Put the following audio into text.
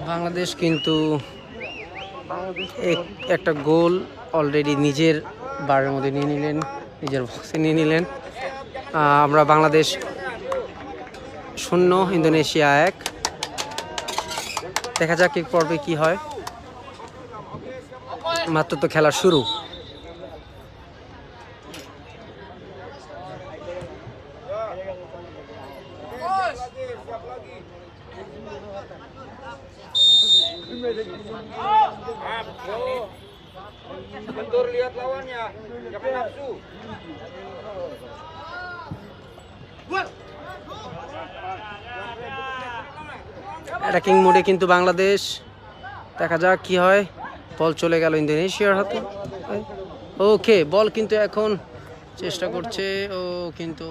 বাংলাদেশ কিন্তু একটা গোল অলরেডি নিজের বারের মধ্যে নিয়ে নিলেন, নিজের বক্সে নিয়ে নিলেন। আমরা বাংলাদেশ 0, ইন্দোনেশিয়া 1। দেখা যাক এই পর্বে কি হয়, মাত্র তো খেলা শুরু। Bentur lihat lawannya, jangan nafsu. Attacking মোডে কিন্তু বাংলাদেশ, দেখা যাক কি হয়। বল চলে গেল ইন্দোনেশিয়ার হাতে। ওকে, বল কিন্তু এখন চেষ্টা করছে ও, কিন্তু